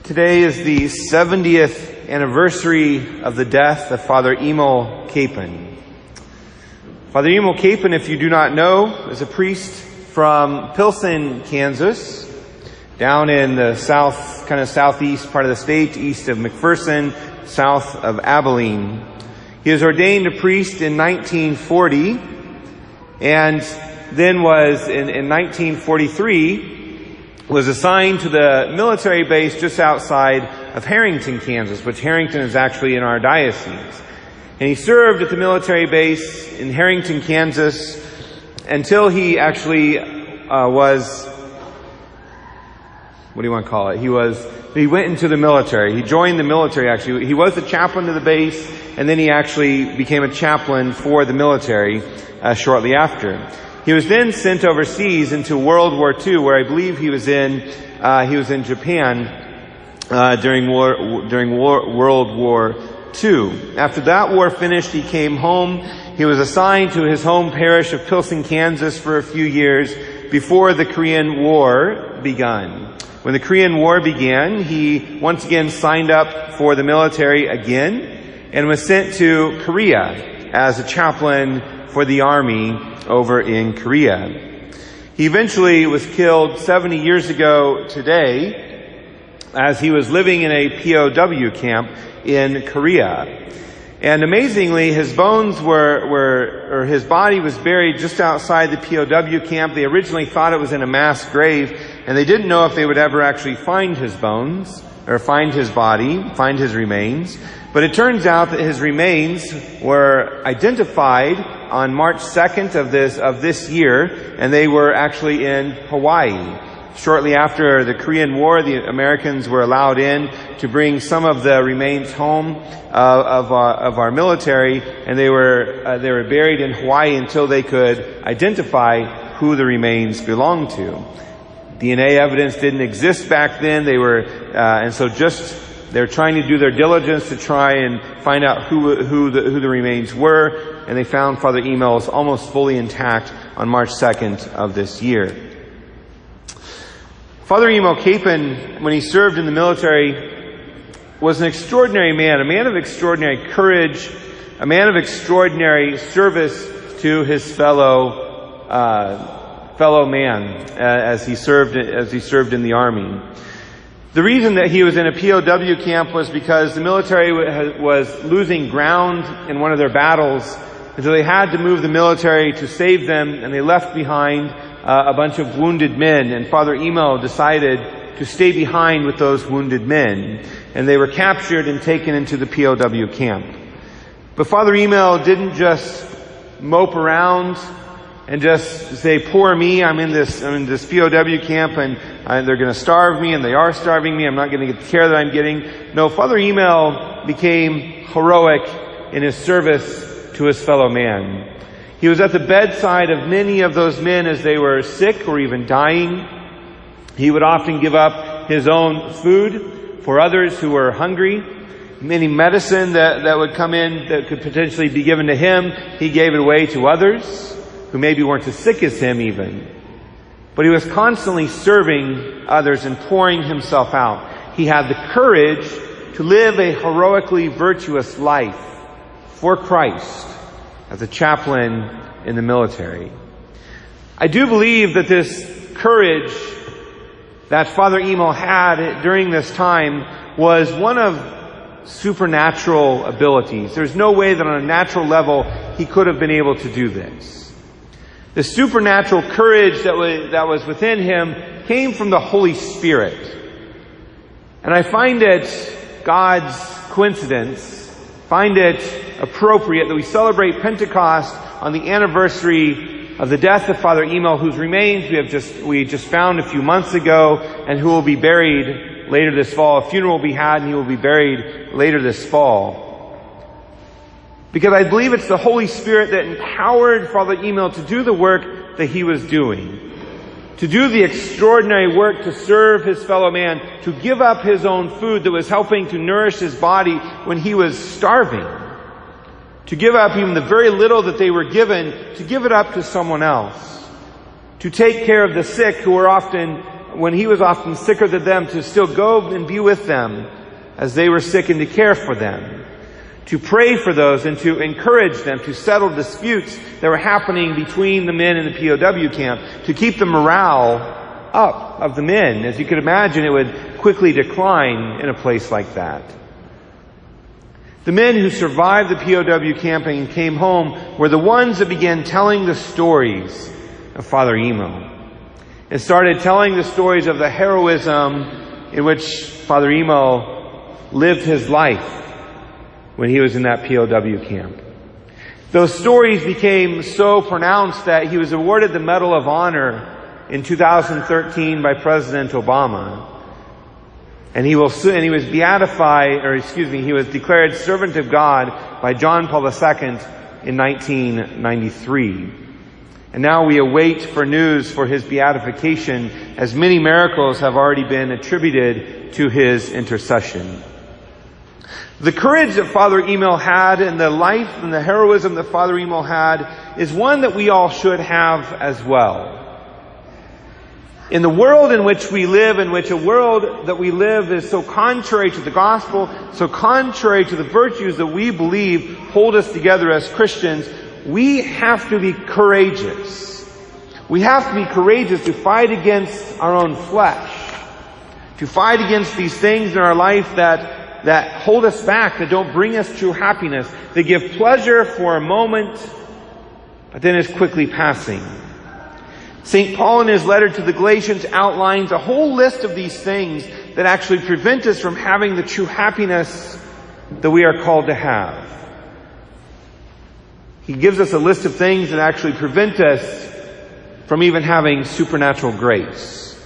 Today is the 70th anniversary of the death of Father Emil Capon. Father Emil Capon, if you do not know, is a priest from Pilsen, Kansas, down in the south, kind of southeast part of the state, east of McPherson, south of Abilene. He was ordained a priest in 1940, and then was in 1943 was assigned to the military base just outside of Harrington, Kansas, which Harrington is actually in our diocese. And he served at the military base in Harrington, Kansas until he actually was, what do you want to call it? He went into the military. He joined the military, actually. He was the chaplain to the base, and then he actually became a chaplain for the military shortly after. He was then sent overseas into World War II, where I believe he was in Japan during World War II. After that war finished, he came home. He was assigned to his home parish of Pilsen, Kansas for a few years before the Korean War began. When the Korean War began, he once again signed up for the military again and was sent to Korea as a chaplain for the army over in Korea. He eventually was killed 70 years ago today as he was living in a POW camp in Korea. And amazingly, his bones his body was buried just outside the POW camp. They originally thought it was in a mass grave, and they didn't know if they would ever actually find his bones, or find his body, find his remains. But it turns out that his remains were identified on March 2nd of this year, and they were actually in Hawaii. Shortly after the Korean War, the Americans were allowed in to bring some of the remains home of our military, and they were buried in Hawaii until they could identify who the remains belonged to. DNA evidence didn't exist back then. They were trying to do their diligence to try and find out who the remains were, and they found Father Emil's almost fully intact on March 2nd of this year. Father Emil Capon, when he served in the military, was an extraordinary man, a man of extraordinary courage, a man of extraordinary service to his fellow man as he served in the army. The reason that he was in a POW camp was because the military was losing ground in one of their battles, and so they had to move the military to save them, and they left behind a bunch of wounded men, and Father Emil decided to stay behind with those wounded men, and they were captured and taken into the POW camp. But Father Emil didn't just mope around and just say, poor me, I'm in this POW camp and they're going to starve me, and they are starving me, I'm not going to get the care that I'm getting. No, Father Emil became heroic in his service to his fellow man. He was at the bedside of many of those men as they were sick or even dying. He would often give up his own food for others who were hungry. Any medicine that would come in that could potentially be given to him, he gave it away to others who maybe weren't as sick as him even. But he was constantly serving others and pouring himself out. He had the courage to live a heroically virtuous life for Christ as a chaplain in the military. I do believe that this courage that Father Emil had during this time was one of supernatural abilities. There's no way that on a natural level he could have been able to do this. The supernatural courage that was within him came from the Holy Spirit. And I find it God's coincidence, find it appropriate that we celebrate Pentecost on the anniversary of the death of Father Emil, whose remains we just found a few months ago, and who will be buried later this fall. A funeral will be had, and he will be buried later this fall. Because I believe it's the Holy Spirit that empowered Father Emil to do the work that he was doing. To do the extraordinary work to serve his fellow man, to give up his own food that was helping to nourish his body when he was starving. To give up even the very little that they were given, to give it up to someone else. To take care of the sick who were often when he was often sicker than them, to still go and be with them as they were sick and to care for them, to pray for those and to encourage them, to settle disputes that were happening between the men in the POW camp, to keep the morale up of the men. As you could imagine, it would quickly decline in a place like that. The men who survived the POW camping and came home were the ones that began telling the stories of Father Emo, and started telling the stories of the heroism in which Father Emo lived his life when he was in that POW camp. Those stories became so pronounced that he was awarded the Medal of Honor in 2013 by President Obama. And he was beatified, he was declared servant of God by John Paul II in 1993. And now we await for news for his beatification, as many miracles have already been attributed to his intercession. The courage that Father Emo had, and the life and the heroism that Father Emo had, is one that we all should have as well. In the world in which we live, in which a world that we live is so contrary to the gospel, so contrary to the virtues that we believe hold us together as Christians, we have to be courageous. We have to be courageous to fight against our own flesh, to fight against these things in our life that hold us back, that don't bring us true happiness, that give pleasure for a moment, but then is quickly passing. St. Paul in his letter to the Galatians outlines a whole list of these things that actually prevent us from having the true happiness that we are called to have. He gives us a list of things that actually prevent us from even having supernatural grace.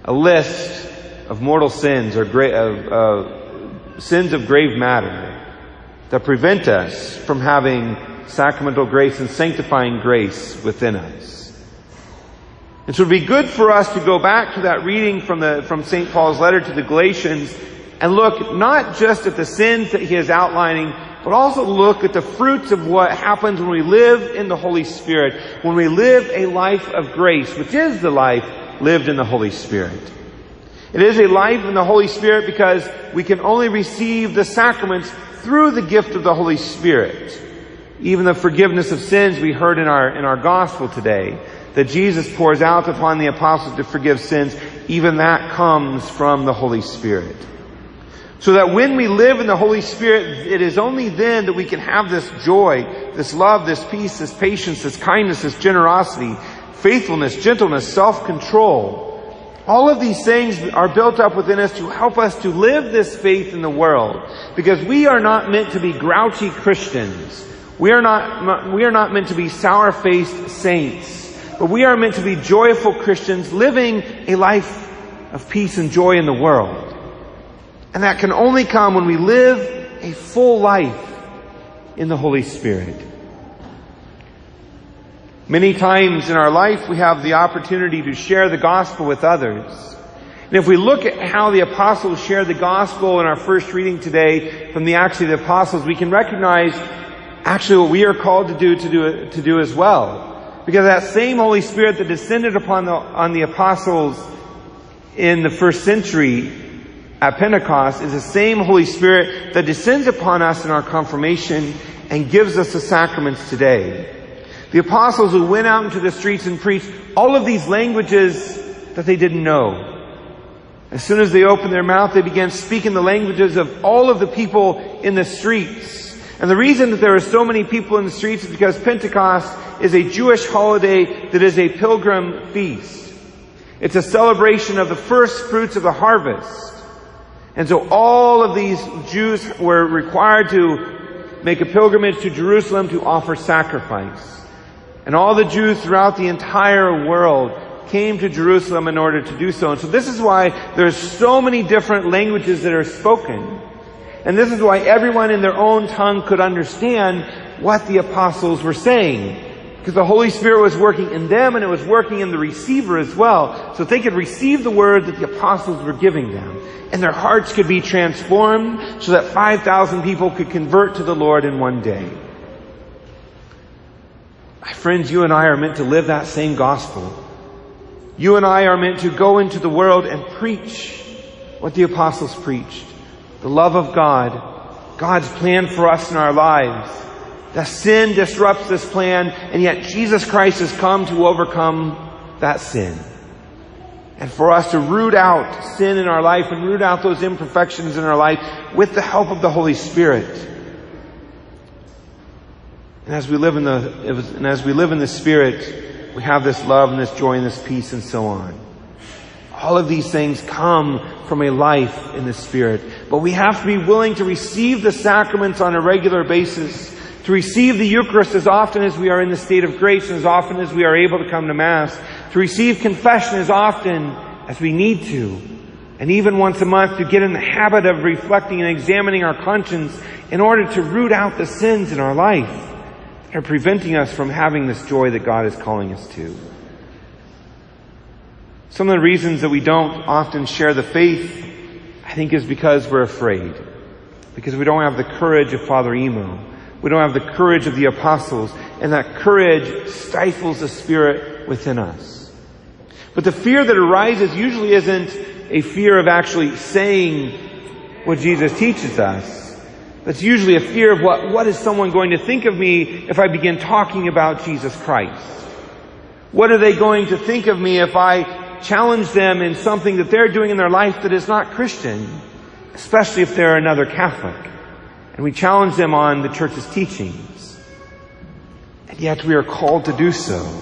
A list of mortal sins or sins of grave matter that prevent us from having sacramental grace and sanctifying grace within us. And so it would be good for us to go back to that reading from St. Paul's letter to the Galatians and look not just at the sins that he is outlining, but also look at the fruits of what happens when we live in the Holy Spirit, when we live a life of grace, which is the life lived in the Holy Spirit. It is a life in the Holy Spirit because we can only receive the sacraments through the gift of the Holy Spirit. Even the forgiveness of sins we heard in our gospel today, that Jesus pours out upon the apostles to forgive sins, even that comes from the Holy Spirit. So that when we live in the Holy Spirit, it is only then that we can have this joy, this love, this peace, this patience, this kindness, this generosity, faithfulness, gentleness, self-control. All of these things are built up within us to help us to live this faith in the world. Because we are not meant to be grouchy Christians. We are not meant to be sour-faced saints. But we are meant to be joyful Christians living a life of peace and joy in the world. And that can only come when we live a full life in the Holy Spirit. Many times in our life we have the opportunity to share the gospel with others. And if we look at how the apostles shared the gospel in our first reading today from the Acts of the Apostles, we can recognize actually what we are called to do as well. Because that same Holy Spirit that descended on the apostles in the first century at Pentecost is the same Holy Spirit that descends upon us in our confirmation and gives us the sacraments today. The apostles who went out into the streets and preached all of these languages that they didn't know. As soon as they opened their mouth, they began speaking the languages of all of the people in the streets. And the reason that there are so many people in the streets is because Pentecost is a Jewish holiday that is a pilgrim feast. It's a celebration of the first fruits of the harvest. And so all of these Jews were required to make a pilgrimage to Jerusalem to offer sacrifice. And all the Jews throughout the entire world came to Jerusalem in order to do so. And so this is why there's so many different languages that are spoken. And this is why everyone in their own tongue could understand what the apostles were saying. Because the Holy Spirit was working in them and it was working in the receiver as well. So they could receive the word that the apostles were giving them. And their hearts could be transformed so that 5,000 people could convert to the Lord in one day. My friends, you and I are meant to live that same gospel. You and I are meant to go into the world and preach what the apostles preached. The love of God, God's plan for us in our lives. The sin disrupts this plan, and yet Jesus Christ has come to overcome that sin. And for us to root out sin in our life and root out those imperfections in our life with the help of the Holy Spirit. And as we live in the Spirit, we have this love and this joy and this peace and so on. All of these things come from a life in the Spirit. But we have to be willing to receive the sacraments on a regular basis, to receive the Eucharist as often as we are in the state of grace and as often as we are able to come to Mass, to receive confession as often as we need to, and even once a month to get in the habit of reflecting and examining our conscience in order to root out the sins in our life that are preventing us from having this joy that God is calling us to. Some of the reasons that we don't often share the faith, I think, is because we're afraid. Because we don't have the courage of Father Emo. We don't have the courage of the apostles. And that courage stifles the Spirit within us. But the fear that arises usually isn't a fear of actually saying what Jesus teaches us. It's usually a fear of what is someone going to think of me if I begin talking about Jesus Christ? What are they going to think of me if I challenge them in something that they're doing in their life that is not Christian, especially if they're another Catholic? And we challenge them on the Church's teachings. And yet we are called to do so.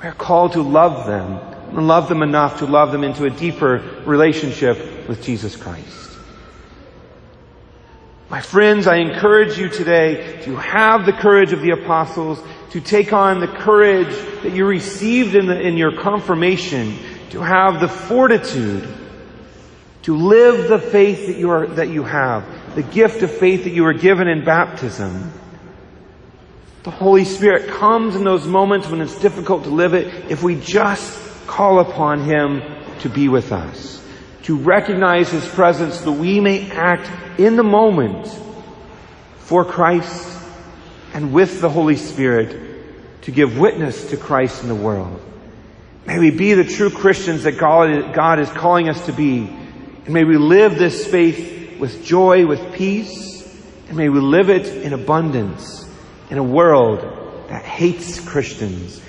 We are called to love them, and love them enough to love them into a deeper relationship with Jesus Christ. My friends, I encourage you today to have the courage of the apostles, to take on the courage that you received in your confirmation, to have the fortitude to live the faith that you have, the gift of faith that you were given in baptism. The Holy Spirit comes in those moments when it's difficult to live it if we just call upon Him to be with us, to recognize His presence so that we may act in the moment for Christ and with the Holy Spirit to give witness to Christ in the world. May we be the true Christians that God is calling us to be. And may we live this faith with joy, with peace, and may we live it in abundance in a world that hates Christians,